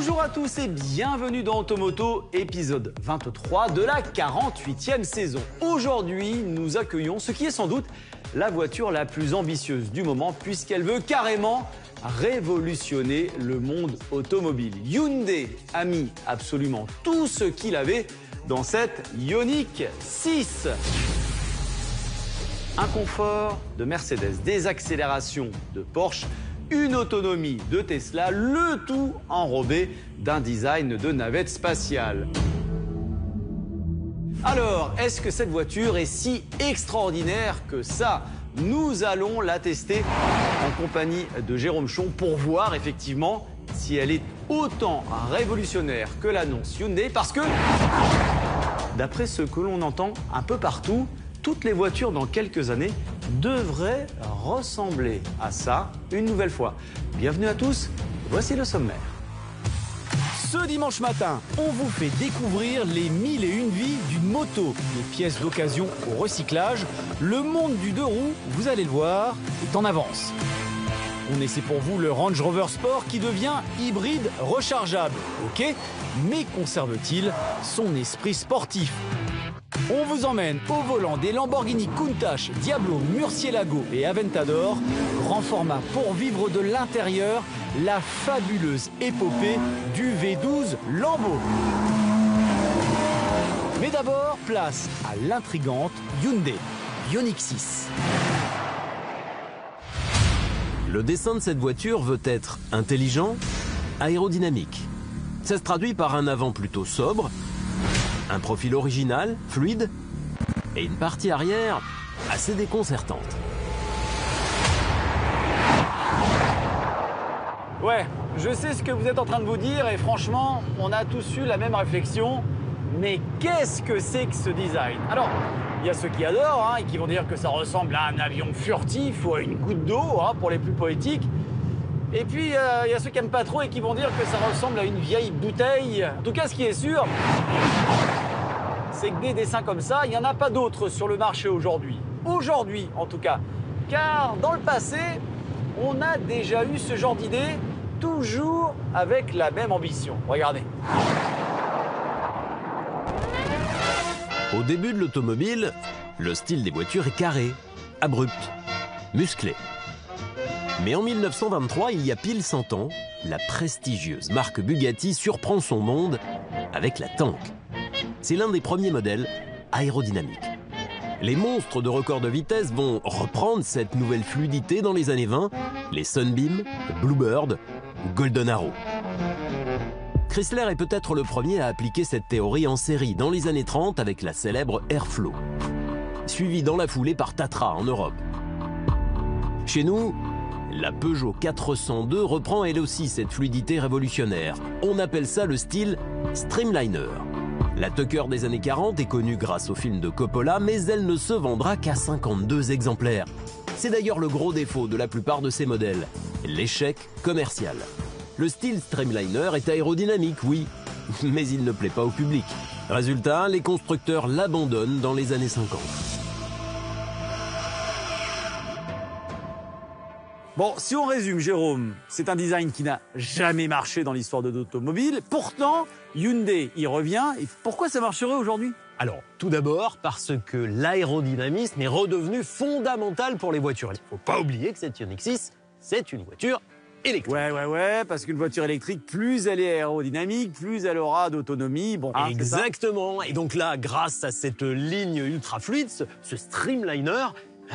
Bonjour à tous et bienvenue dans Automoto, épisode 23 de la 48e saison. Aujourd'hui, nous accueillons ce qui est sans doute la voiture la plus ambitieuse du moment puisqu'elle veut carrément révolutionner le monde automobile. Hyundai a mis absolument tout ce qu'il avait dans cette Ioniq 6. Un confort de Mercedes, des accélérations de Porsche, une autonomie de Tesla, le tout enrobé d'un design de navette spatiale. Alors, est-ce que cette voiture est si extraordinaire que ça? Nous allons la tester en compagnie de Jérôme Chon pour voir effectivement si elle est autant révolutionnaire que l'annonce Hyundai, parce que, d'après ce que l'on entend un peu partout, toutes les voitures dans quelques années devraient ressembler à ça une nouvelle fois. Bienvenue à tous, voici le sommaire. Ce dimanche matin, on vous fait découvrir les 1001 vies d'une moto. Les pièces d'occasion au recyclage, le monde du deux roues, vous allez le voir, est en avance. On essaie pour vous le Range Rover Sport qui devient hybride rechargeable. Ok, mais conserve-t-il son esprit sportif? On vous emmène au volant des Lamborghini Countach, Diablo, Murcielago et Aventador, grand format pour vivre de l'intérieur la fabuleuse épopée du V12 Lambo. Mais d'abord, place à l'intrigante Hyundai Ioniq 6. Le dessin de cette voiture veut être intelligent, aérodynamique. Ça se traduit par un avant plutôt sobre, un profil original, fluide, et une partie arrière assez déconcertante. Ouais, je sais ce que vous êtes en train de vous dire et franchement, on a tous eu la même réflexion. Mais qu'est-ce que c'est que ce design? Alors, il y a ceux qui adorent et qui vont dire que ça ressemble à un avion furtif ou à une goutte d'eau pour les plus poétiques. Et puis, il y a ceux qui n'aiment pas trop et qui vont dire que ça ressemble à une vieille bouteille. En tout cas, ce qui est sûr, c'est que des dessins comme ça, il n'y en a pas d'autres sur le marché aujourd'hui. Aujourd'hui, en tout cas. Car dans le passé, on a déjà eu ce genre d'idée, toujours avec la même ambition. Regardez. Au début de l'automobile, le style des voitures est carré, abrupt, musclé. Mais en 1923, il y a pile 100 ans, la prestigieuse marque Bugatti surprend son monde avec la Tank. C'est l'un des premiers modèles aérodynamiques. Les monstres de record de vitesse vont reprendre cette nouvelle fluidité dans les années 20, les Sunbeam, Bluebird ou Golden Arrow. Chrysler est peut-être le premier à appliquer cette théorie en série dans les années 30 avec la célèbre Airflow, suivie dans la foulée par Tatra en Europe. Chez nous, la Peugeot 402 reprend elle aussi cette fluidité révolutionnaire. On appelle ça le style Streamliner. La Tucker des années 40 est connue grâce au film de Coppola, mais elle ne se vendra qu'à 52 exemplaires. C'est d'ailleurs le gros défaut de la plupart de ces modèles, l'échec commercial. Le style Streamliner est aérodynamique, oui, mais il ne plaît pas au public. Résultat, les constructeurs l'abandonnent dans les années 50. Bon, si on résume, Jérôme, c'est un design qui n'a jamais marché dans l'histoire de l'automobile. Pourtant, Hyundai y revient. Et pourquoi ça marcherait aujourd'hui? Alors, tout d'abord, parce que l'aérodynamisme est redevenu fondamental pour les voitures. Il ne faut pas oublier que cette Ioniq 6, c'est une voiture électrique. Ouais, parce qu'une voiture électrique, plus elle est aérodynamique, plus elle aura d'autonomie. Bon, exactement. Et donc là, grâce à cette ligne ultra fluide, ce Streamliner,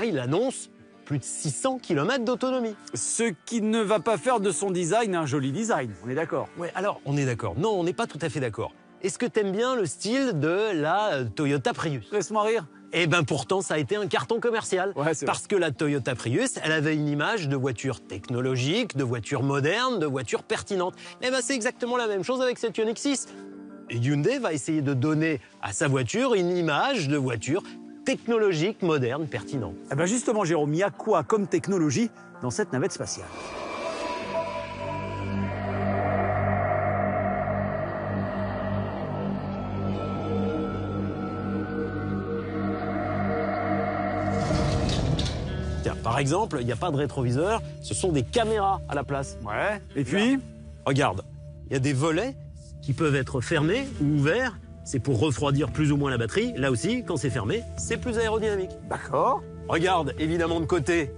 il annonce plus de 600 km d'autonomie. Ce qui ne va pas faire de son design un joli design, on est d'accord? Ouais, alors, on est d'accord. Non, on n'est pas tout à fait d'accord. Est-ce que t'aimes bien le style de la Toyota Prius? Laisse-moi rire. Eh ben pourtant, ça a été un carton commercial. Ouais, c'est parce que la Toyota Prius, elle avait une image de voiture technologique, de voiture moderne, de voiture pertinente. Eh ben c'est exactement la même chose avec cette Ioniq 6. Et Hyundai va essayer de donner à sa voiture une image de voiture technologique, moderne, pertinente. Eh ben justement, Jérôme, il y a quoi comme technologie dans cette navette spatiale? Tiens, par exemple, il n'y a pas de rétroviseur, ce sont des caméras à la place. Ouais. Et puis? Regarde, il y a des volets qui peuvent être fermés ou ouverts. C'est pour refroidir plus ou moins la batterie. Là aussi, quand c'est fermé, c'est plus aérodynamique. D'accord. Regarde, évidemment, de côté,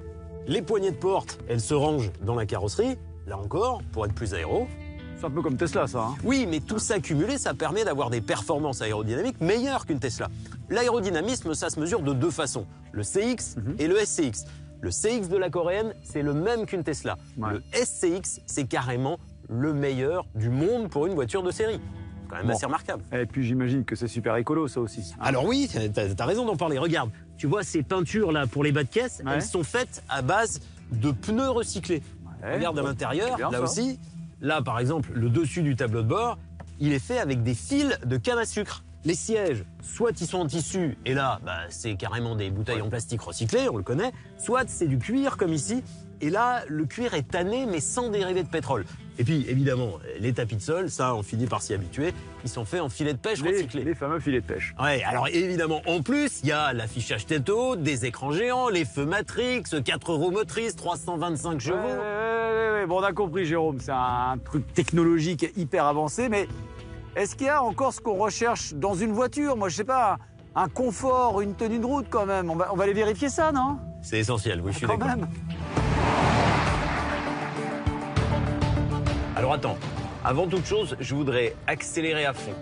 les poignées de porte, elles se rangent dans la carrosserie. Là encore, pour être plus aéro. C'est un peu comme Tesla, ça. Hein. Oui, mais tout ça cumulé, ça permet d'avoir des performances aérodynamiques meilleures qu'une Tesla. L'aérodynamisme, ça se mesure de deux façons. Le CX et le SCX. Le CX de la coréenne, c'est le même qu'une Tesla. Ouais. Le SCX, c'est carrément le meilleur du monde pour une voiture de série. C'est quand même assez remarquable. Et puis j'imagine que c'est super écolo, ça aussi. Hein. Alors oui, t'as raison d'en parler. Regarde, tu vois ces peintures là pour les bas de caisse, Ouais. elles sont faites à base de pneus recyclés. Ouais, Regarde à bon, l'intérieur, c'est bien, là ça. aussi. Là, par exemple, le dessus du tableau de bord, il est fait avec des fils de canne à sucre. Les sièges, soit ils sont en tissu, et là, c'est carrément des bouteilles en plastique recyclées, on le connaît, soit c'est du cuir, comme ici, et là, le cuir est tanné, mais sans dérivé de pétrole. Et puis, évidemment, les tapis de sol, ça, on finit par s'y habituer, ils sont faits en filets de pêche recyclés. Les fameux filets de pêche. Ouais, alors évidemment, en plus, il y a l'affichage tête haute, des écrans géants, les feux Matrix, 4 roues motrices, 325 chevaux. Ouais. Bon, on a compris, Jérôme, c'est un truc technologique hyper avancé, mais est-ce qu'il y a encore ce qu'on recherche dans une voiture? Moi, je sais pas, un confort, une tenue de route quand même. On va aller vérifier ça, non? C'est essentiel, oui, je suis Quand d'accord. même. Alors attends, avant toute chose, je voudrais accélérer à fond.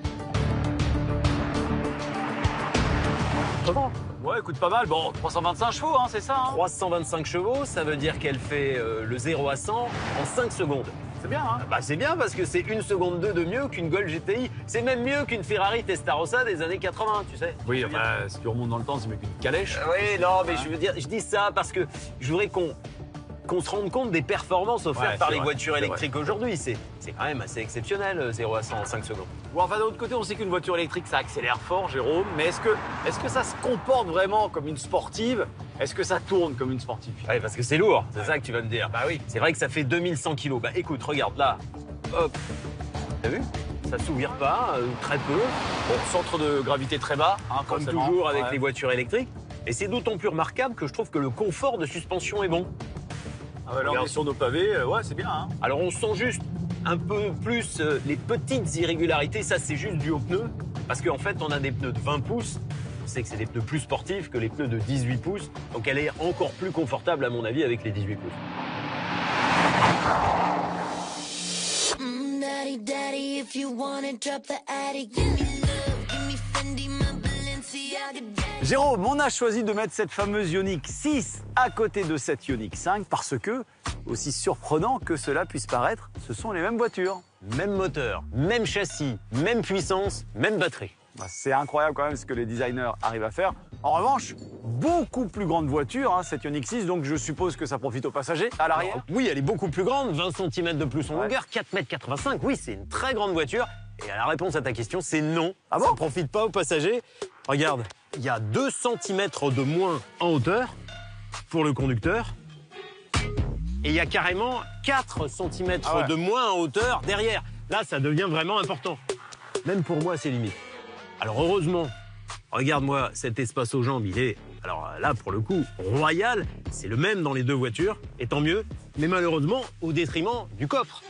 Comment? Ouais, écoute, pas mal. Bon, 325 chevaux, hein, c'est ça, hein? 325 chevaux, ça veut dire qu'elle fait le 0 à 100 en 5 secondes. C'est bien, hein? C'est bien parce que c'est 1 seconde 2 de mieux qu'une Golf GTI. C'est même mieux qu'une Ferrari Testarossa des années 80, tu sais. Oui, si tu remontes dans le temps, c'est mieux qu'une calèche. Oui, non, mais je dis ça parce que je voudrais qu'on se rende compte des performances offertes Ouais, par c'est les vrai, voitures c'est électriques aujourd'hui. C'est quand même assez exceptionnel, 0 à 100 en 5 secondes. Bon, enfin, d'un autre côté, on sait qu'une voiture électrique, ça accélère fort, Jérôme. Mais est-ce que ça se comporte vraiment comme une sportive? Est-ce que ça tourne comme une sportive? Ouais, parce que c'est lourd, c'est ça que tu vas me dire. Bah oui. C'est vrai que ça fait 2100 kilos. Bah écoute, regarde là. Hop. T'as vu? Ça s'ouvre pas, très peu. Bon, centre de gravité très bas, hein, Comme forcément. toujours avec Ouais. les voitures électriques. Et c'est d'autant plus remarquable que je trouve que le confort de suspension est bon. Ah ouais, là, on est sur nos pavés, ouais, c'est bien, hein. Alors on sent juste un peu plus les petites irrégularités, ça c'est juste dû aux pneus, parce qu'en fait on a des pneus de 20 pouces, on sait que c'est des pneus plus sportifs que les pneus de 18 pouces, donc elle est encore plus confortable à mon avis avec les 18 pouces. Daddy, daddy, if you wanna drop the attic, give me love, give me Fendi, my Balenciaga. Jérôme, on a choisi de mettre cette fameuse Ioniq 6 à côté de cette Ioniq 5 parce que, aussi surprenant que cela puisse paraître, ce sont les mêmes voitures. Même moteur, même châssis, même puissance, même batterie. C'est incroyable quand même ce que les designers arrivent à faire. En revanche, beaucoup plus grande voiture, hein, cette Ioniq 6, donc je suppose que ça profite aux passagers à l'arrière. Oui, elle est beaucoup plus grande, 20 cm de plus en Ouais. longueur, 4,85 m, oui, c'est une très grande voiture. Et la réponse à ta question, c'est non. Ah bon Ça ne profite pas aux passagers. Regarde, il y a 2 cm de moins en hauteur pour le conducteur. Et il y a carrément 4 cm Ah ouais. de moins en hauteur derrière. Là, ça devient vraiment important. Même pour moi, c'est limite. Alors heureusement, regarde-moi cet espace aux jambes, il est, alors là pour le coup, royal. C'est le même dans les deux voitures, et tant mieux. Mais malheureusement, au détriment du coffre.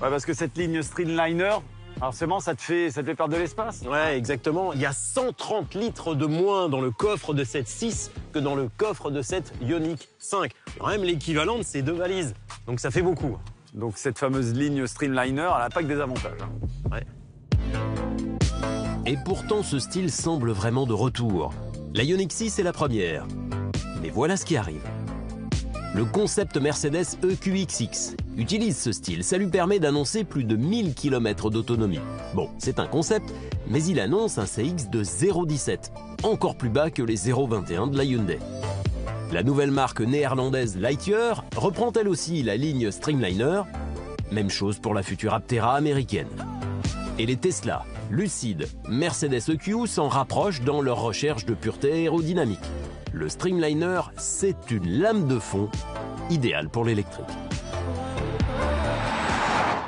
Ouais, parce que cette ligne Streamliner, forcément, ça te fait perdre de l'espace. Ouais, exactement. Il y a 130 litres de moins dans le coffre de cette 6 que dans le coffre de cette Ioniq 5. Quand même l'équivalent de ces deux valises. Donc ça fait beaucoup. Donc cette fameuse ligne Streamliner, elle n'a pas que des avantages. Hein. Ouais. Et pourtant, ce style semble vraiment de retour. La Ioniq 6 est la première. Mais voilà ce qui arrive. Le concept Mercedes EQXX utilise ce style. Ça lui permet d'annoncer plus de 1000 km d'autonomie. Bon, c'est un concept, mais il annonce un CX de 0,17, encore plus bas que les 0,21 de la Hyundai. La nouvelle marque néerlandaise Lightyear reprend elle aussi la ligne Streamliner. Même chose pour la future Aptera américaine. Et les Tesla, Lucid, Mercedes EQ s'en rapprochent dans leur recherche de pureté aérodynamique. Le Streamliner, c'est une lame de fond idéale pour l'électrique.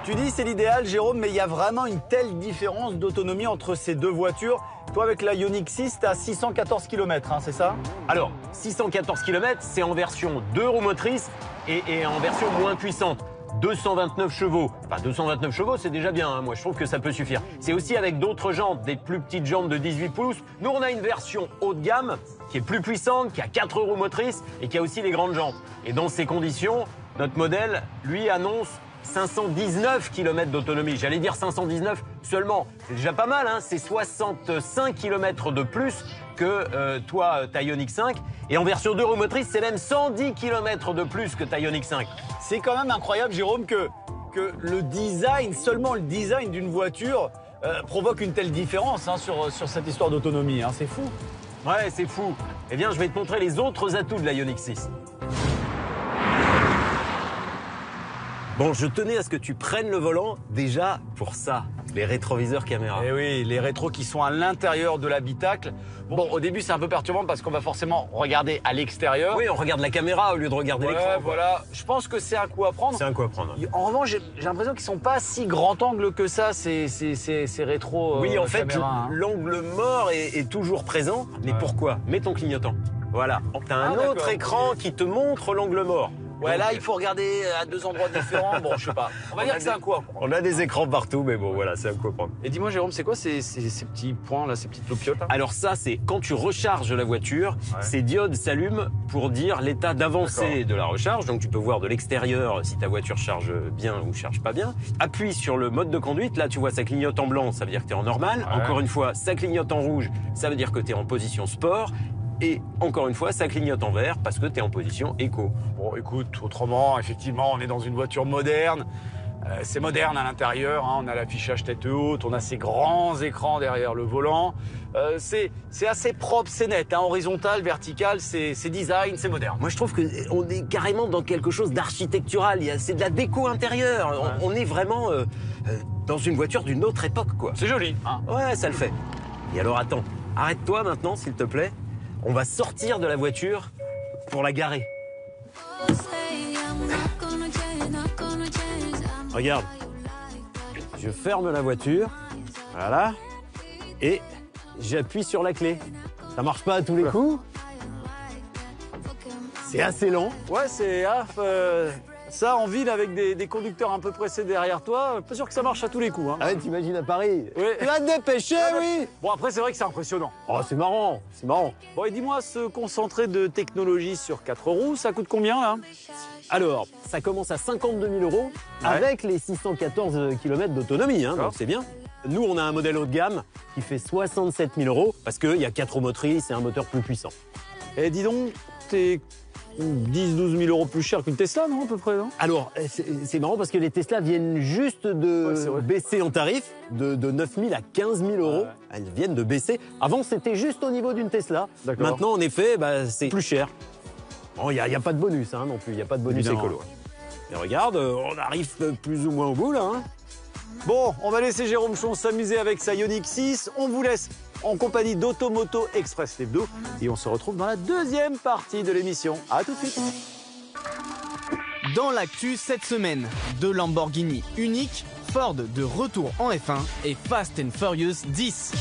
Tu dis c'est l'idéal, Jérôme, mais il y a vraiment une telle différence d'autonomie entre ces deux voitures. Toi, avec la Ioniq 6, tu as 614 km, hein, c'est ça? Alors, 614 km, c'est en version 2 roues motrices et en version moins puissante. 229 chevaux. Enfin, 229 chevaux, c'est déjà bien, hein. Moi, je trouve que ça peut suffire. C'est aussi avec d'autres jantes, des plus petites jantes de 18 pouces. Nous, on a une version haut de gamme qui est plus puissante, qui a 4 roues motrices et qui a aussi les grandes jantes. Et dans ces conditions, notre modèle, lui, annonce 519 km d'autonomie. J'allais dire 519 seulement. C'est déjà pas mal, hein. C'est 65 km de plus que ta Ioniq 5. Et en version 2 roues motrices, c'est même 110 km de plus que ta Ioniq 5. C'est quand même incroyable, Jérôme, que le design, seulement le design d'une voiture provoque une telle différence hein, sur cette histoire d'autonomie. Hein. C'est fou. Ouais, c'est fou. Eh bien, je vais te montrer les autres atouts de la Ioniq 6. Bon, je tenais à ce que tu prennes le volant déjà pour ça, les rétroviseurs caméra. Eh oui, les rétros qui sont à l'intérieur de l'habitacle. Bon, au début, c'est un peu perturbant parce qu'on va forcément regarder à l'extérieur. Oui, on regarde la caméra au lieu de regarder l'écran. Voilà. Je pense que c'est un coup à prendre. C'est un coup à prendre. En revanche, j'ai l'impression qu'ils sont pas si grand angle que ça, ces rétros. Oui, en fait, caméras, hein. l'angle mort est toujours présent. Mais pourquoi? Mets ton clignotant. Voilà. T'as un autre écran qui te montre l'angle mort. Ouais, là, il faut regarder à deux endroits différents. Bon, je sais pas. On va dire que c'est un coup à prendre. On a des écrans partout, mais bon, voilà, c'est un coup à prendre. Et dis-moi, Jérôme, c'est quoi ces petits points là, ces petites loupiottes là? Alors ça, c'est quand tu recharges la voiture, ces diodes s'allument pour dire l'état d'avancée de la recharge. Donc tu peux voir de l'extérieur si ta voiture charge bien ou charge pas bien. Appuie sur le mode de conduite. Là, tu vois, ça clignote en blanc, ça veut dire que tu es en normal. Ouais. Encore une fois, ça clignote en rouge, ça veut dire que tu es en position sport. Et encore une fois, ça clignote en vert parce que tu es en position éco. Bon, écoute, autrement, effectivement, on est dans une voiture moderne. C'est moderne à l'intérieur, hein. On a l'affichage tête haute, on a ces grands écrans derrière le volant. C'est assez propre, c'est net, hein. Horizontal, vertical, c'est design, c'est moderne. Moi, je trouve qu'on est carrément dans quelque chose d'architectural. C'est de la déco intérieure. Ouais. On est vraiment dans une voiture d'une autre époque, quoi. C'est joli, hein. Ouais, ça le fait. Et alors, attends, arrête-toi maintenant, s'il te plaît. On va sortir de la voiture pour la garer. Regarde, je ferme la voiture, voilà, et j'appuie sur la clé. Ça marche pas à tous les coups. C'est assez lent. Ouais, c'est ça en ville avec des conducteurs un peu pressés derrière toi, pas sûr que ça marche à tous les coups, hein. Ah ouais, t'imagines à Paris. Oui. Tu vas te dépêcher, oui. Bon, après, c'est vrai que c'est impressionnant. Oh, c'est marrant, c'est marrant. Bon, et dis-moi, ce concentré de technologie sur 4 roues, ça coûte combien, là? Alors, ça commence à 52 000 € avec les 614 km d'autonomie, hein, donc c'est bien. Nous, on a un modèle haut de gamme qui fait 67 000 € parce qu'il y a 4 roues motrices et un moteur plus puissant. Et dis donc, t'es 10-12 000 € plus cher qu'une Tesla, non, à peu près, non? Alors, c'est marrant parce que les Tesla viennent juste de baisser en tarif de 9 000 à 15 000 €. Ouais. Elles viennent de baisser. Avant, c'était juste au niveau d'une Tesla. D'accord. Maintenant, en effet, c'est plus cher. Bon, il n'y a pas de bonus hein, non plus, il n'y a pas de bonus Évidemment. écolo. Mais regarde, on arrive plus ou moins au bout là. Hein. Bon, on va laisser Jérôme Chon s'amuser avec sa Ioniq 6. On vous laisse en compagnie d'Automoto Express Hebdo. Et on se retrouve dans la deuxième partie de l'émission. À tout de suite. Dans l'actu cette semaine, deux Lamborghini uniques, Ford de retour en F1 et Fast and Furious 10.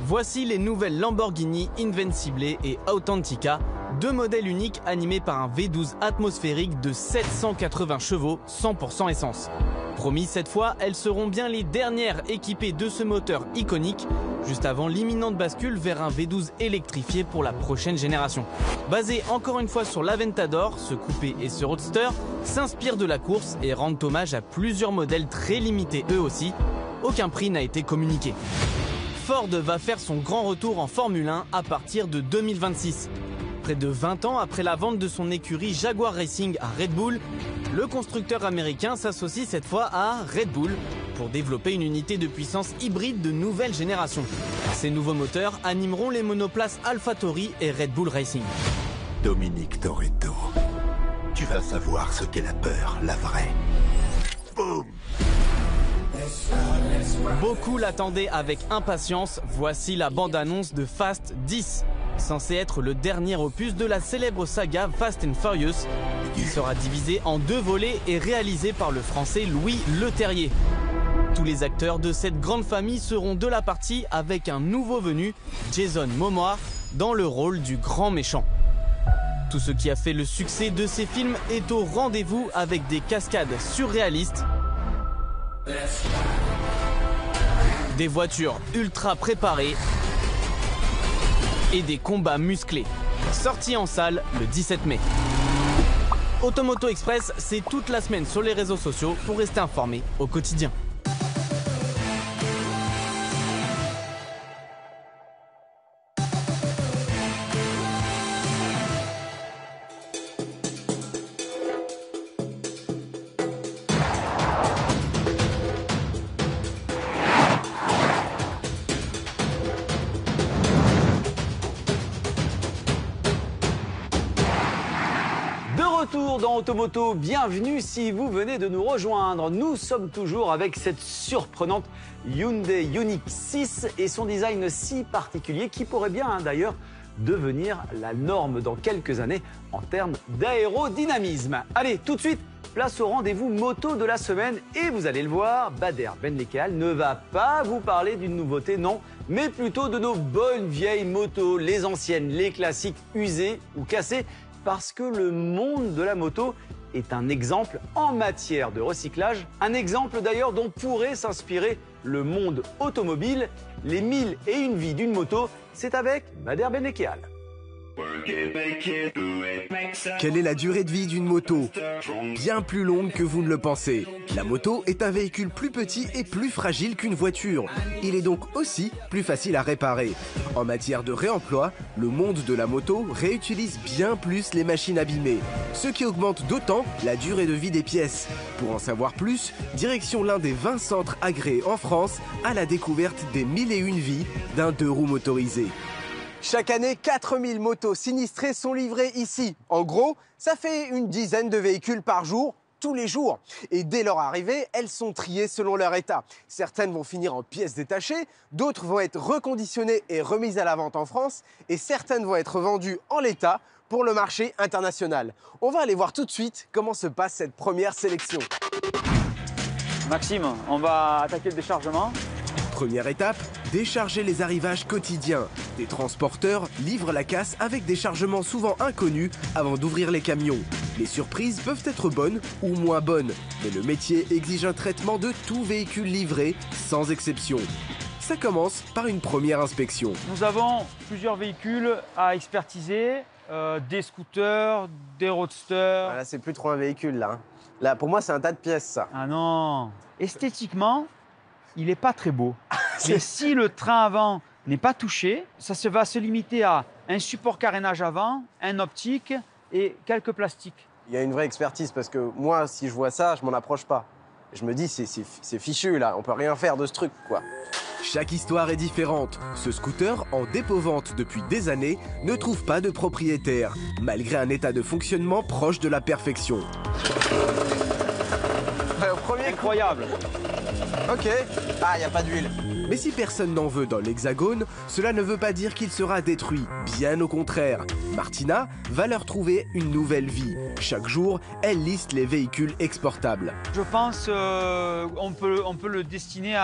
Voici les nouvelles Lamborghini Invincible et Authentica, deux modèles uniques animés par un V12 atmosphérique de 780 chevaux, 100% essence. Promis cette fois, elles seront bien les dernières équipées de ce moteur iconique, juste avant l'imminente bascule vers un V12 électrifié pour la prochaine génération. Basé encore une fois sur l'Aventador, ce coupé et ce roadster s'inspirent de la course et rendent hommage à plusieurs modèles très limités eux aussi. Aucun prix n'a été communiqué. Ford va faire son grand retour en Formule 1 à partir de 2026. Près de 20 ans après la vente de son écurie Jaguar Racing à Red Bull, le constructeur américain s'associe cette fois à Red Bull pour développer une unité de puissance hybride de nouvelle génération. Ces nouveaux moteurs animeront les monoplaces AlphaTauri et Red Bull Racing. Dominique Toretto, tu vas savoir ce qu'est la peur, la vraie. Boum! Beaucoup l'attendaient avec impatience, voici la bande-annonce de Fast 10. Censé être le dernier opus de la célèbre saga Fast and Furious, qui sera divisé en deux volets et réalisé par le français Louis Leterrier. Tous les acteurs de cette grande famille seront de la partie avec un nouveau venu, Jason Momoa, dans le rôle du grand méchant. Tout ce qui a fait le succès de ces films est au rendez-vous avec des cascades surréalistes, des voitures ultra préparées et des combats musclés. Sorti en salle le 17 mai. Automoto Express, c'est toute la semaine sur les réseaux sociaux pour rester informé au quotidien. Retour dans Automoto, bienvenue si vous venez de nous rejoindre. Nous sommes toujours avec cette surprenante Hyundai Ioniq 6 et son design si particulier qui pourrait bien d'ailleurs devenir la norme dans quelques années en termes d'aérodynamisme. Allez, tout de suite, place au rendez-vous moto de la semaine et vous allez le voir, Bader Benlekal ne va pas vous parler d'une nouveauté, non, mais plutôt de nos bonnes vieilles motos, les anciennes, les classiques usées ou cassées. Parce que le monde de la moto est un exemple en matière de recyclage, un exemple d'ailleurs dont pourrait s'inspirer le monde automobile. Les 1001 vies d'une moto, c'est avec Bader Benlekal. Quelle est la durée de vie d'une moto? Bien plus longue que vous ne le pensez. La moto est un véhicule plus petit et plus fragile qu'une voiture. Il est donc aussi plus facile à réparer. En matière de réemploi, le monde de la moto réutilise bien plus les machines abîmées, ce qui augmente d'autant la durée de vie des pièces. Pour en savoir plus, direction l'un des 20 centres agréés en France à la découverte des 1001 vies d'un 2 roues motorisé. Chaque année, 4000 motos sinistrées sont livrées ici. En gros, ça fait une dizaine de véhicules par jour, tous les jours. Et dès leur arrivée, elles sont triées selon leur état. Certaines vont finir en pièces détachées, d'autres vont être reconditionnées et remises à la vente en France, et certaines vont être vendues en l'état pour le marché international. On va aller voir tout de suite comment se passe cette première sélection. Maxime, on va attaquer le déchargement. Première étape, décharger les arrivages quotidiens. Des transporteurs livrent la casse avec des chargements souvent inconnus avant d'ouvrir les camions. Les surprises peuvent être bonnes ou moins bonnes, mais le métier exige un traitement de tout véhicule livré, sans exception. Ça commence par une première inspection. Nous avons plusieurs véhicules à expertiser, des scooters, des roadsters. Là, c'est plus trop un véhicule, là. Là, pour moi, c'est un tas de pièces, ça. Ah non! Esthétiquement, il n'est pas très beau. Mais si le train avant n'est pas touché, ça va se limiter à un support carénage avant, un optique et quelques plastiques. Il y a une vraie expertise parce que moi, si je vois ça, je m'en approche pas. Je me dis, c'est fichu là, on peut rien faire de ce truc, quoi. Chaque histoire est différente. Ce scooter, en dépôt-vente depuis des années, ne trouve pas de propriétaire, malgré un état de fonctionnement proche de la perfection. Premier Incroyable! Ok. Ah, il n'y a pas d'huile. Mais si personne n'en veut dans l'Hexagone, cela ne veut pas dire qu'il sera détruit. Bien au contraire. Martina va leur trouver une nouvelle vie. Chaque jour, elle liste les véhicules exportables. Je pense qu'on peut le destiner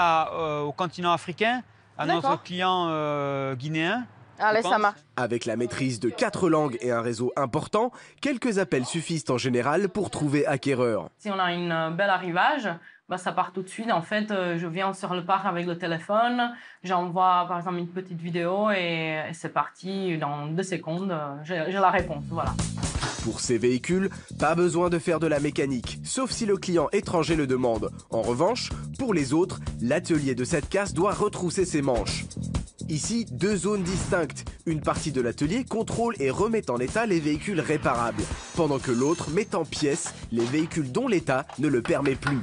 au continent africain, à notre client guinéen. Allez, ça marche. Avec la maîtrise de 4 langues et un réseau important, quelques appels suffisent en général pour trouver acquéreur. Si on a une belle arrivage, ça part tout de suite. En fait, je viens sur le parc avec le téléphone, j'envoie par exemple une petite vidéo et c'est parti. Dans 2 secondes, j'ai la réponse. Voilà. Pour ces véhicules, pas besoin de faire de la mécanique, sauf si le client étranger le demande. En revanche, pour les autres, l'atelier de cette casse doit retrousser ses manches. Ici, 2 zones distinctes. Une partie de l'atelier contrôle et remet en état les véhicules réparables, pendant que l'autre met en pièces les véhicules dont l'état ne le permet plus.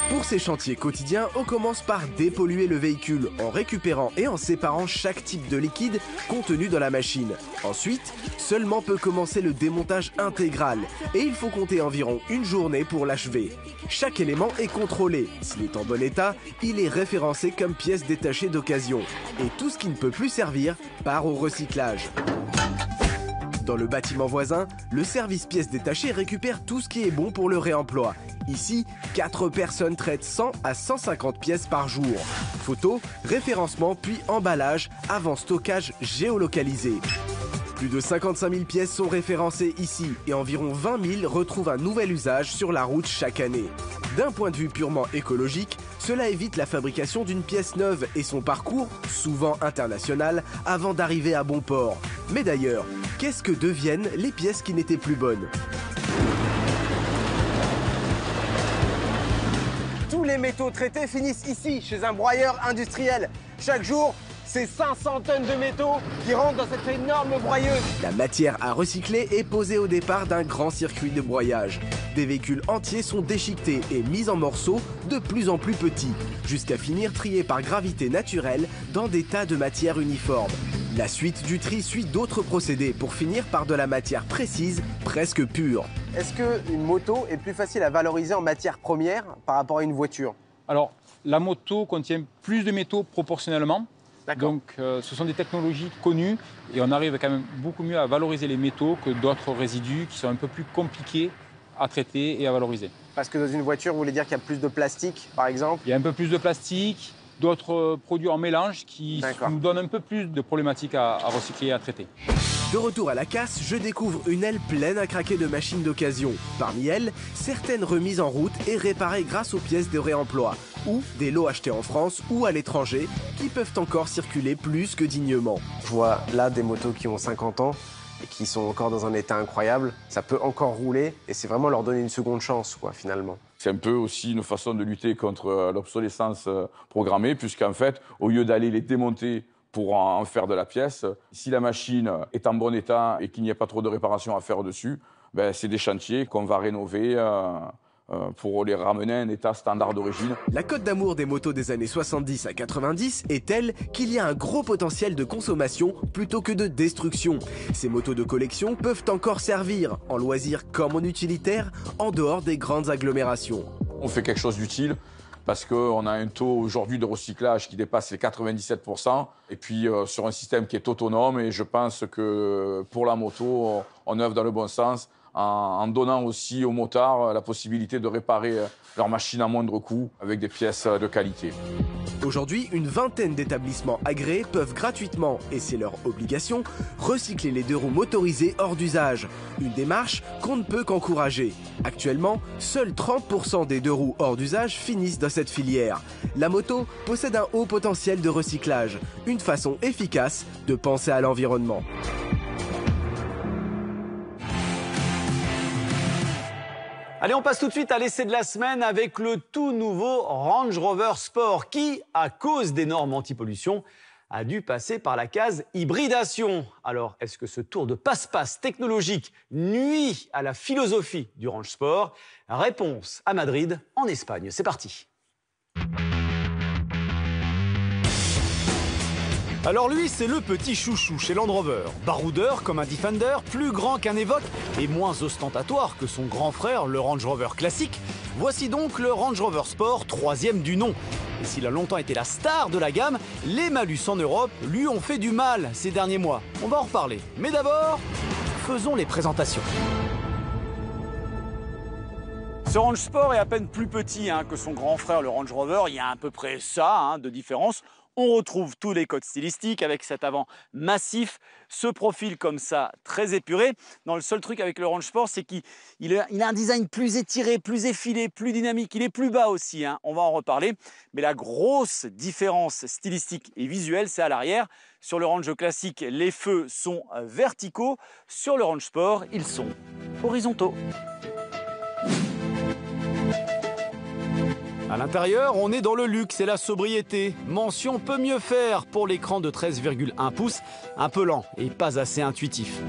Pour ces chantiers quotidiens, on commence par dépolluer le véhicule en récupérant et en séparant chaque type de liquide contenu dans la machine. Ensuite, seulement peut commencer le démontage intégral et il faut compter environ une journée pour l'achever. Chaque élément est contrôlé. S'il est en bon état, il est référencé comme pièce détachée d'occasion. Et tout ce qui ne peut plus servir part au recyclage. Dans le bâtiment voisin, le service pièces détachées récupère tout ce qui est bon pour le réemploi. Ici, 4 personnes traitent 100 à 150 pièces par jour. Photo, référencement puis emballage avant stockage géolocalisé. Plus de 55 000 pièces sont référencées ici et environ 20 000 retrouvent un nouvel usage sur la route chaque année. D'un point de vue purement écologique, cela évite la fabrication d'une pièce neuve et son parcours, souvent international, avant d'arriver à bon port. Mais d'ailleurs, qu'est-ce que deviennent les pièces qui n'étaient plus bonnes ? Tous les métaux traités finissent ici, chez un broyeur industriel. Chaque jour, c'est 500 tonnes de métaux qui rentrent dans cette énorme broyeuse. La matière à recycler est posée au départ d'un grand circuit de broyage. Des véhicules entiers sont déchiquetés et mis en morceaux de plus en plus petits, jusqu'à finir triés par gravité naturelle dans des tas de matières uniformes. La suite du tri suit d'autres procédés pour finir par de la matière précise, presque pure. Est-ce qu'une moto est plus facile à valoriser en matière première par rapport à une voiture? Alors, la moto contient plus de métaux proportionnellement. Donc, ce sont des technologies connues et on arrive quand même beaucoup mieux à valoriser les métaux que d'autres résidus qui sont un peu plus compliqués à traiter et à valoriser. Parce que dans une voiture, vous voulez dire qu'il y a plus de plastique, par exemple? Il y a un peu plus de plastique, d'autres produits en mélange qui nous donnent un peu plus de problématiques à recycler et à traiter. De retour à la casse, je découvre une aile pleine à craquer de machines d'occasion. Parmi elles, certaines remises en route et réparées grâce aux pièces de réemploi, ou des lots achetés en France ou à l'étranger, qui peuvent encore circuler plus que dignement. Je vois là des motos qui ont 50 ans et qui sont encore dans un état incroyable. Ça peut encore rouler et c'est vraiment leur donner une seconde chance, quoi, finalement. C'est un peu aussi une façon de lutter contre l'obsolescence programmée, puisqu'en fait, au lieu d'aller les démonter pour en faire de la pièce, si la machine est en bon état et qu'il n'y a pas trop de réparations à faire dessus, ben, c'est des chantiers qu'on va rénover pour les ramener à un état standard d'origine. La cote d'amour des motos des années 70 à 90 est telle qu'il y a un gros potentiel de consommation plutôt que de destruction. Ces motos de collection peuvent encore servir, en loisir comme en utilitaire, en dehors des grandes agglomérations. On fait quelque chose d'utile parce qu'on a un taux aujourd'hui de recyclage qui dépasse les 97%, et puis sur un système qui est autonome, et je pense que pour la moto, on œuvre dans le bon sens, en donnant aussi aux motards la possibilité de réparer leur machine à moindre coût avec des pièces de qualité. Aujourd'hui, une vingtaine d'établissements agréés peuvent gratuitement, et c'est leur obligation, recycler les deux-roues motorisés hors d'usage. Une démarche qu'on ne peut qu'encourager. Actuellement, seuls 30% des deux-roues hors d'usage finissent dans cette filière. La moto possède un haut potentiel de recyclage, une façon efficace de penser à l'environnement. Allez, on passe tout de suite à l'essai de la semaine avec le tout nouveau Range Rover Sport qui, à cause des normes anti-pollution, a dû passer par la case hybridation. Alors, est-ce que ce tour de passe-passe technologique nuit à la philosophie du Range Sport? Réponse à Madrid, en Espagne. C'est parti. Alors lui, c'est le petit chouchou chez Land Rover. Baroudeur comme un Defender, plus grand qu'un Evoque et moins ostentatoire que son grand frère, le Range Rover classique. Voici donc le Range Rover Sport, troisième du nom. Et s'il a longtemps été la star de la gamme, les malus en Europe lui ont fait du mal ces derniers mois. On va en reparler. Mais d'abord, faisons les présentations. Ce Range Sport est à peine plus petit que son grand frère, le Range Rover. Il y a à peu près ça de différence. On retrouve tous les codes stylistiques avec cet avant massif, ce profil comme ça très épuré. Non, le seul truc avec le Range Sport, c'est qu'il a un design plus étiré, plus effilé, plus dynamique. Il est plus bas aussi, on va en reparler. Mais la grosse différence stylistique et visuelle, c'est à l'arrière. Sur le Range classique, les feux sont verticaux. Sur le Range Sport, ils sont horizontaux. À l'intérieur, on est dans le luxe et la sobriété. Mention peut mieux faire pour l'écran de 13,1 pouces, un peu lent et pas assez intuitif.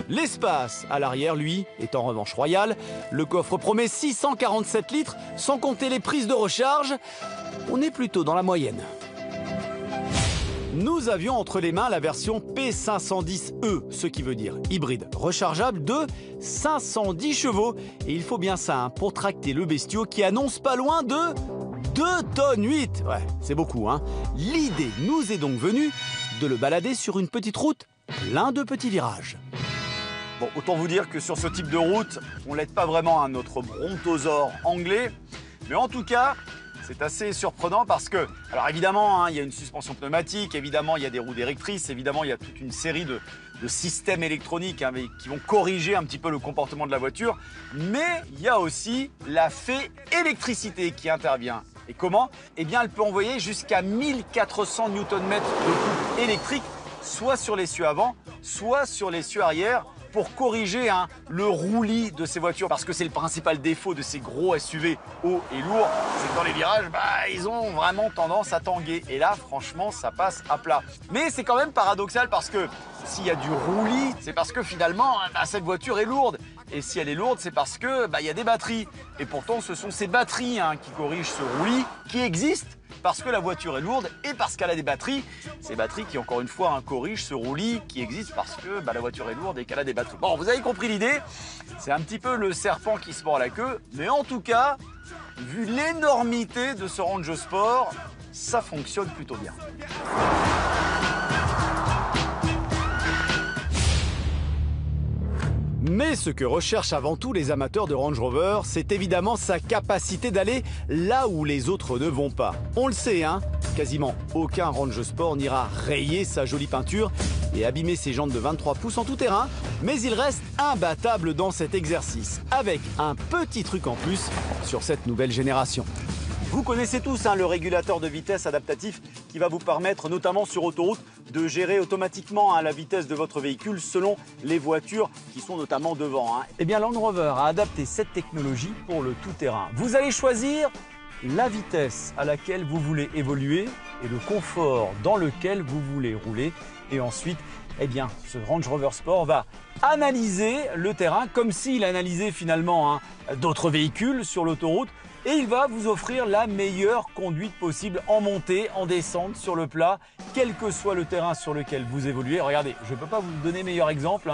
L'espace à l'arrière, lui, est en revanche royal. Le coffre promet 647 litres, sans compter les prises de recharge. On est plutôt dans la moyenne. Nous avions entre les mains la version P510E, ce qui veut dire hybride rechargeable de 510 chevaux. Et il faut bien ça pour tracter le bestiau qui annonce pas loin de 2 tonnes 8. Ouais, c'est beaucoup. L'idée nous est donc venue de le balader sur une petite route, plein de petits virages. Bon, autant vous dire que sur ce type de route, on l'aide pas vraiment à notre brontosaure anglais. Mais en tout cas, C'est assez surprenant parce que, alors évidemment, il y a une suspension pneumatique, évidemment, il y a des roues directrices, évidemment, il y a toute une série de systèmes électroniques qui vont corriger un petit peu le comportement de la voiture. Mais il y a aussi la fée électricité qui intervient. Et comment? Eh bien, elle peut envoyer jusqu'à 1400 Nm de couple électrique, soit sur l'essieu avant, soit sur l'essieu arrière, pour corriger le roulis de ces voitures, parce que c'est le principal défaut de ces gros SUV hauts et lourds, c'est que dans les virages, ils ont vraiment tendance à tanguer. Et là, franchement, ça passe à plat. Mais c'est quand même paradoxal parce que s'il y a du roulis, c'est parce que finalement, cette voiture est lourde. Et si elle est lourde, c'est parce que il y a des batteries. Et pourtant, ce sont ces batteries qui corrigent ce roulis, qui existent parce que la voiture est lourde et parce qu'elle a des batteries. Ces batteries qui, encore une fois, corrigent ce roulis qui existe parce que la voiture est lourde et qu'elle a des batteries. Bon, vous avez compris l'idée. C'est un petit peu le serpent qui se mord la queue. Mais en tout cas, vu l'énormité de ce Range Sport, ça fonctionne plutôt bien. Mais ce que recherchent avant tout les amateurs de Range Rover, c'est évidemment sa capacité d'aller là où les autres ne vont pas. On le sait, quasiment aucun Range Sport n'ira rayer sa jolie peinture et abîmer ses jantes de 23 pouces en tout terrain, mais il reste imbattable dans cet exercice, avec un petit truc en plus sur cette nouvelle génération. Vous connaissez tous le régulateur de vitesse adaptatif qui va vous permettre, notamment sur autoroute, de gérer automatiquement la vitesse de votre véhicule selon les voitures qui sont notamment devant. Eh bien, Land Rover a adapté cette technologie pour le tout-terrain. Vous allez choisir la vitesse à laquelle vous voulez évoluer et le confort dans lequel vous voulez rouler. Et ensuite, ce Range Rover Sport va analyser le terrain comme s'il analysait finalement d'autres véhicules sur l'autoroute. Et il va vous offrir la meilleure conduite possible en montée, en descente, sur le plat, quel que soit le terrain sur lequel vous évoluez. Regardez, je ne peux pas vous donner meilleur exemple.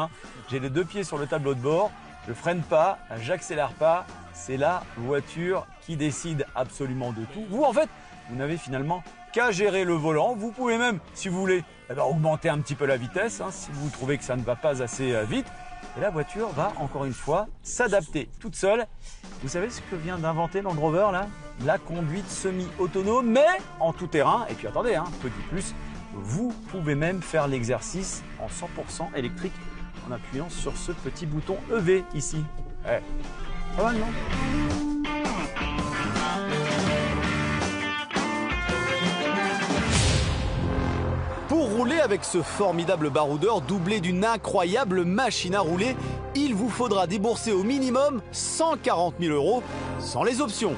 J'ai les deux pieds sur le tableau de bord, je ne freine pas, j'accélère pas. C'est la voiture qui décide absolument de tout. Vous, en fait, vous n'avez finalement qu'à gérer le volant. Vous pouvez même, si vous voulez, augmenter un petit peu la vitesse, si vous trouvez que ça ne va pas assez vite. Et la voiture va, encore une fois, s'adapter toute seule. Vous savez ce que vient d'inventer Land Rover, là? La conduite semi-autonome, mais en tout terrain. Et puis attendez, petit plus, vous pouvez même faire l'exercice en 100% électrique en appuyant sur ce petit bouton EV ici. Pas mal, non? Pour rouler avec ce formidable baroudeur doublé d'une incroyable machine à rouler, il vous faudra débourser au minimum 140 000 € sans les options.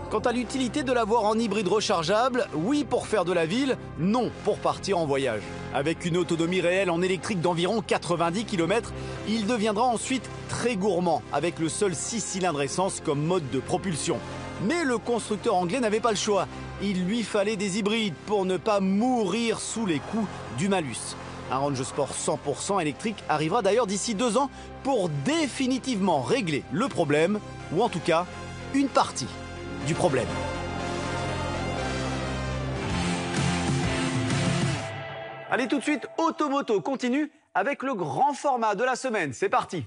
Quant à l'utilité de l'avoir en hybride rechargeable, oui pour faire de la ville, non pour partir en voyage. Avec une autonomie réelle en électrique d'environ 90 km, il deviendra ensuite très gourmand avec le seul 6 cylindres essence comme mode de propulsion. Mais le constructeur anglais n'avait pas le choix. Il lui fallait des hybrides pour ne pas mourir sous les coups du malus. Un Range Sport 100% électrique arrivera d'ailleurs d'ici 2 ans pour définitivement régler le problème, ou en tout cas, une partie du problème. Allez, tout de suite, Automoto continue avec le grand format de la semaine. C'est parti!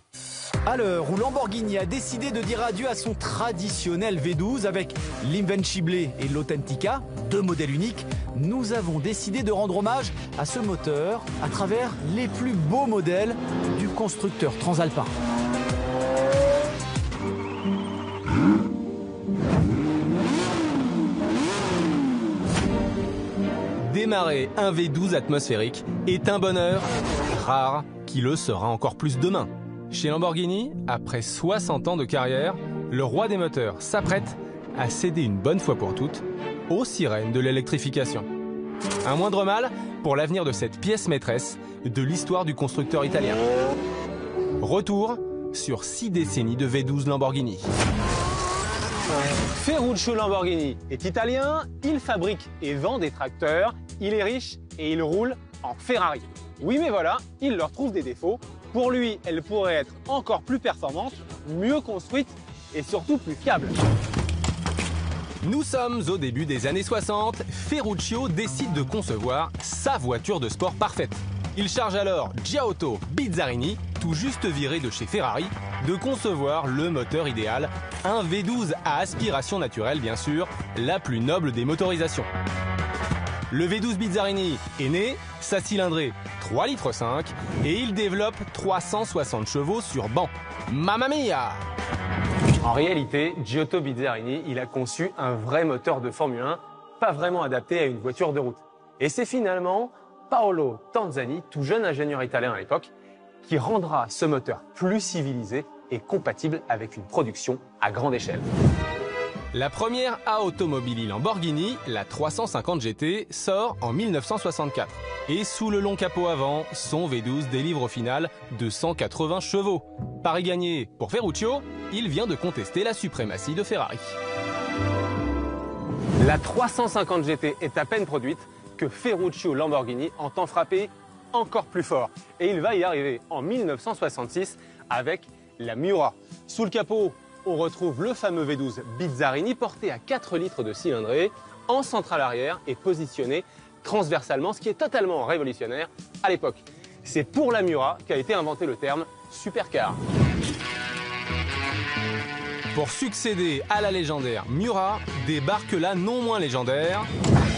À l'heure où Lamborghini a décidé de dire adieu à son traditionnel V12 avec l'Invincible et l'Authentica, 2 modèles uniques, nous avons décidé de rendre hommage à ce moteur à travers les plus beaux modèles du constructeur transalpin. Démarrer un V12 atmosphérique est un bonheur rare qui le sera encore plus demain. Chez Lamborghini, après 60 ans de carrière, le roi des moteurs s'apprête à céder une bonne fois pour toutes aux sirènes de l'électrification. Un moindre mal pour l'avenir de cette pièce maîtresse de l'histoire du constructeur italien. Retour sur 6 décennies de V12 Lamborghini. Ferruccio Lamborghini est italien, il fabrique et vend des tracteurs, il est riche et il roule en Ferrari. Oui mais voilà, il leur trouve des défauts. Pour lui, elle pourrait être encore plus performante, mieux construite et surtout plus fiable. Nous sommes au début des années 60, Ferruccio décide de concevoir sa voiture de sport parfaite. Il charge alors Giotto Bizzarini, tout juste viré de chez Ferrari, de concevoir le moteur idéal, un V12 à aspiration naturelle bien sûr, la plus noble des motorisations. Le V12 Bizzarini est né, sa cylindrée 3,5 litres et il développe 360 chevaux sur banc. Mamma mia! En réalité, Giotto Bizzarini, il a conçu un vrai moteur de Formule 1, pas vraiment adapté à une voiture de route. Et c'est finalement Paolo Tanzani, tout jeune ingénieur italien à l'époque, qui rendra ce moteur plus civilisé et compatible avec une production à grande échelle. La première A automobili Lamborghini, la 350 GT, sort en 1964. Et sous le long capot avant, son V12 délivre au final 280 chevaux. Pari gagné pour Ferruccio, il vient de contester la suprématie de Ferrari. La 350 GT est à peine produite que Ferruccio Lamborghini entend frapper encore plus fort. Et il va y arriver en 1966 avec la Miura. Sous le capot, on retrouve le fameux V12 Bizzarini porté à 4 litres de cylindrée, en centrale arrière et positionné transversalement, ce qui est totalement révolutionnaire à l'époque. C'est pour la Miura qu'a été inventé le terme supercar. Pour succéder à la légendaire Miura, débarque la non moins légendaire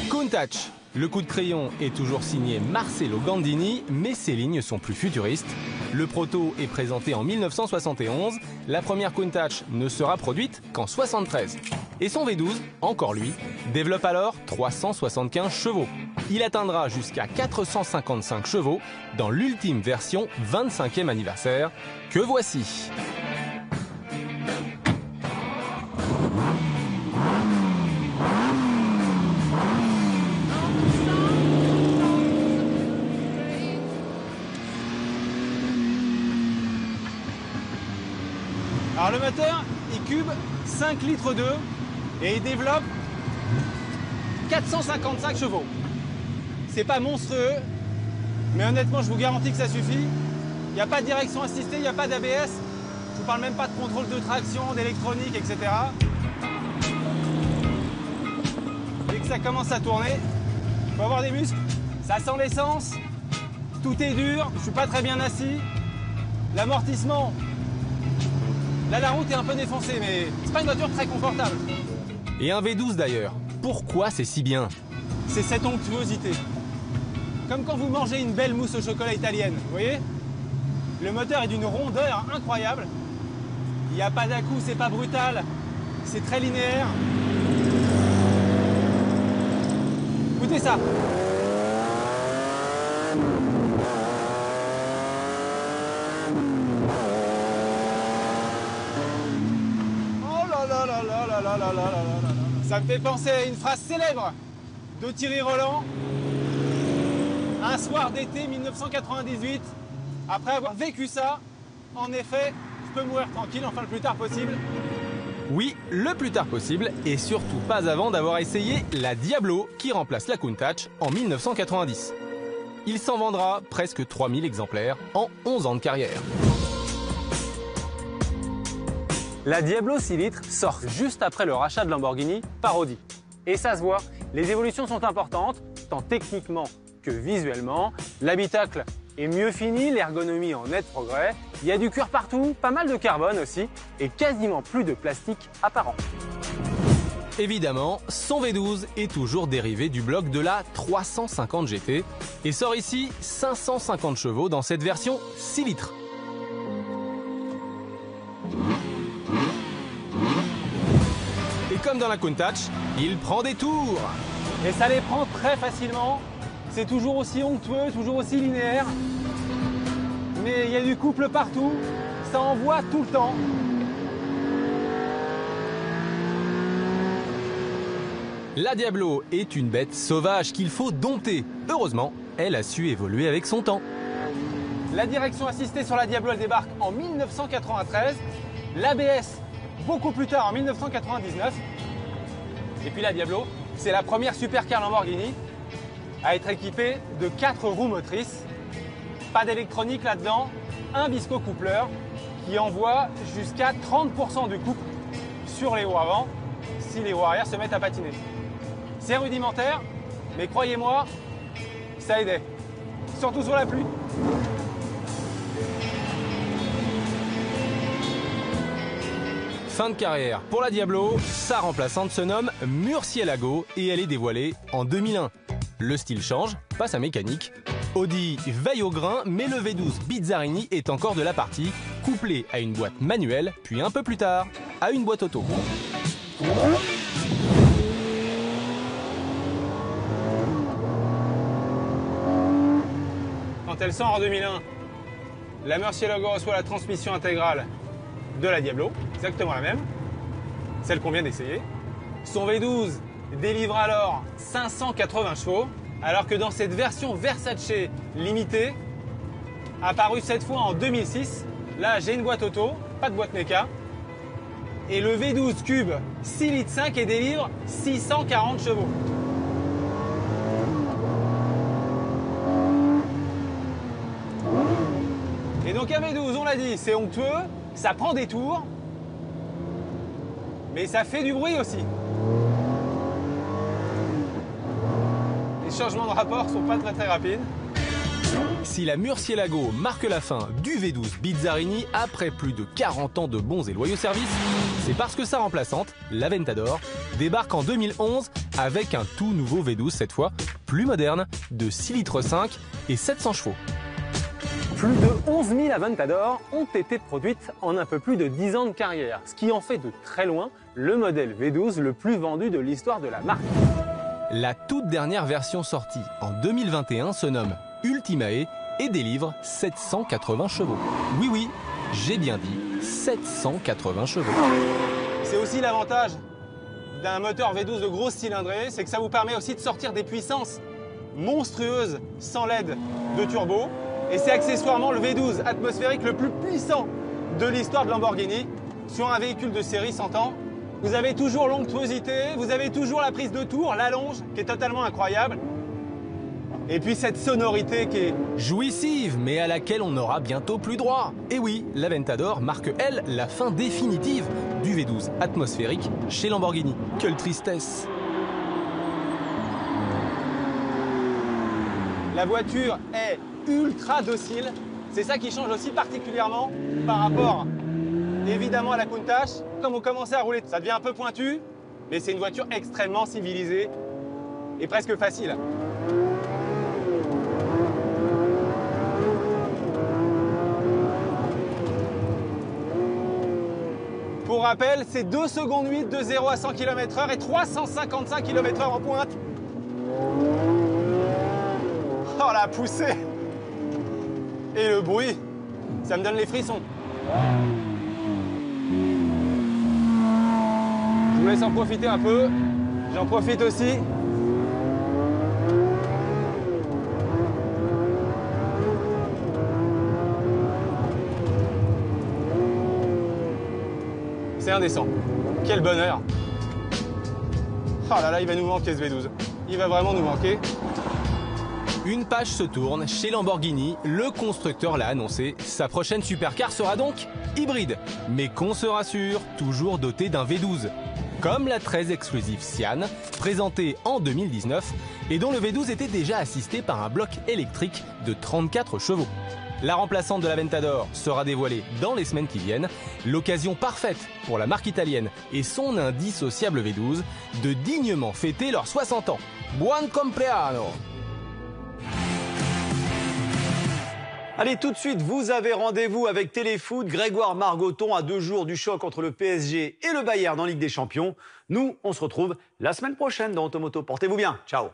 Countach. Le coup de crayon est toujours signé Marcello Gandini, mais ses lignes sont plus futuristes. Le proto est présenté en 1971, la première Countach ne sera produite qu'en 73. Et son V12, encore lui, développe alors 375 chevaux. Il atteindra jusqu'à 455 chevaux dans l'ultime version 25e anniversaire, que voici. Alors le moteur, il cube 5 litres d'eau et il développe 455 chevaux. C'est pas monstrueux, mais honnêtement, je vous garantis que ça suffit. Il n'y a pas de direction assistée, il n'y a pas d'ABS. Je vous parle même pas de contrôle de traction, d'électronique, etc. Dès que ça commence à tourner, il faut avoir des muscles. Ça sent l'essence, tout est dur, je suis pas très bien assis. L'amortissement, là la route est un peu défoncée, mais c'est pas une voiture très confortable. Et un V12 d'ailleurs, pourquoi c'est si bien? C'est cette onctuosité. Comme quand vous mangez une belle mousse au chocolat italienne, vous voyez? Le moteur est d'une rondeur incroyable. Il n'y a pas d'à-coup, c'est pas brutal, c'est très linéaire. Écoutez ça. Oh là là là là là là là là là là. Ça me fait penser à une phrase célèbre de Thierry Roland. Un soir d'été 1998, après avoir vécu ça, en effet, je peux mourir tranquille, enfin le plus tard possible. Oui, le plus tard possible, et surtout pas avant d'avoir essayé la Diablo qui remplace la Countach en 1990. Il s'en vendra presque 3000 exemplaires en 11 ans de carrière. La Diablo 6 litres sort juste après le rachat de Lamborghini par Audi. Et ça se voit, les évolutions sont importantes, tant techniquement que visuellement. L'habitacle est mieux fini, l'ergonomie en net progrès. Il y a du cuir partout, pas mal de carbone aussi, et quasiment plus de plastique apparent. Évidemment, son V12 est toujours dérivé du bloc de la 350 GT et sort ici 550 chevaux dans cette version 6 litres. Et comme dans la Countach, il prend des tours. Et ça les prend très facilement. C'est toujours aussi onctueux, toujours aussi linéaire. Mais il y a du couple partout. Ça envoie tout le temps. La Diablo est une bête sauvage qu'il faut dompter. Heureusement, elle a su évoluer avec son temps. La direction assistée sur la Diablo, elle débarque en 1993. L'ABS, beaucoup plus tard, en 1999. Et puis la Diablo, c'est la première supercar Lamborghini à être équipée de 4 roues motrices. Pas d'électronique là-dedans, un visco-coupleur qui envoie jusqu'à 30% du couple sur les roues avant si les roues arrière se mettent à patiner. C'est rudimentaire, mais croyez-moi, ça aidait. Surtout sur la pluie. Fin de carrière pour la Diablo, sa remplaçante se nomme Murcielago et elle est dévoilée en 2001. Le style change, pas sa mécanique. Audi veille au grain, mais le V12 Bizzarini est encore de la partie, couplé à une boîte manuelle, puis un peu plus tard, à une boîte auto. Quand elle sort en 2001, la Murcielago reçoit la transmission intégrale de la Diablo, exactement la même, celle qu'on vient d'essayer. Son V12 délivre alors 580 chevaux, alors que dans cette version Versace limitée, apparue cette fois en 2006, là j'ai une boîte auto, pas de boîte méca, et le V12 Cube 6 litres 5 et délivre 640 chevaux. Et donc un V12, on l'a dit, c'est onctueux, ça prend des tours, mais ça fait du bruit aussi. Les changements de rapport sont pas très rapides. Si la Murcielago marque la fin du V12 Bizzarini après plus de 40 ans de bons et loyaux services, c'est parce que sa remplaçante, l'Aventador, débarque en 2011 avec un tout nouveau V12 cette fois, plus moderne, de 6 litres 5 et 700 chevaux. Plus de 11 000 Aventador ont été produites en un peu plus de 10 ans de carrière, ce qui en fait de très loin le modèle V12 le plus vendu de l'histoire de la marque. La toute dernière version sortie en 2021 se nomme Ultimae et délivre 780 chevaux. Oui, oui, j'ai bien dit 780 chevaux. C'est aussi l'avantage d'un moteur V12 de grosse cylindrée, c'est que ça vous permet aussi de sortir des puissances monstrueuses sans LED de turbo. Et c'est accessoirement le V12 atmosphérique le plus puissant de l'histoire de Lamborghini. Sur un véhicule de série 100 ans, vous avez toujours l'onctuosité, vous avez toujours la prise de tour, l'allonge, qui est totalement incroyable. Et puis cette sonorité qui est jouissive, mais à laquelle on n'aura bientôt plus droit. Et oui, l'Aventador marque, elle, la fin définitive du V12 atmosphérique chez Lamborghini. Quelle tristesse! La voiture est ultra docile. C'est ça qui change aussi particulièrement par rapport évidemment à la Countach. Quand vous commencez à rouler, ça devient un peu pointu, mais c'est une voiture extrêmement civilisée et presque facile. Pour rappel, c'est 2 secondes 8 de 0 à 100 km/h et 355 km/h en pointe. Oh la poussée! Et le bruit, ça me donne les frissons. Je vous laisse en profiter un peu. J'en profite aussi. C'est indécent. Quel bonheur. Oh là là, il va nous manquer ce V12. Il va vraiment nous manquer. Une page se tourne chez Lamborghini, le constructeur l'a annoncé, sa prochaine supercar sera donc hybride, mais qu'on se rassure, toujours dotée d'un V12. Comme la très exclusive Sian, présentée en 2019 et dont le V12 était déjà assisté par un bloc électrique de 34 chevaux. La remplaçante de l'Aventador sera dévoilée dans les semaines qui viennent, l'occasion parfaite pour la marque italienne et son indissociable V12 de dignement fêter leurs 60 ans. Buon compleanno! Allez, tout de suite, vous avez rendez-vous avec Téléfoot. Grégoire Margoton à 2 jours du choc entre le PSG et le Bayern en Ligue des Champions. Nous, on se retrouve la semaine prochaine dans Automoto. Portez-vous bien. Ciao.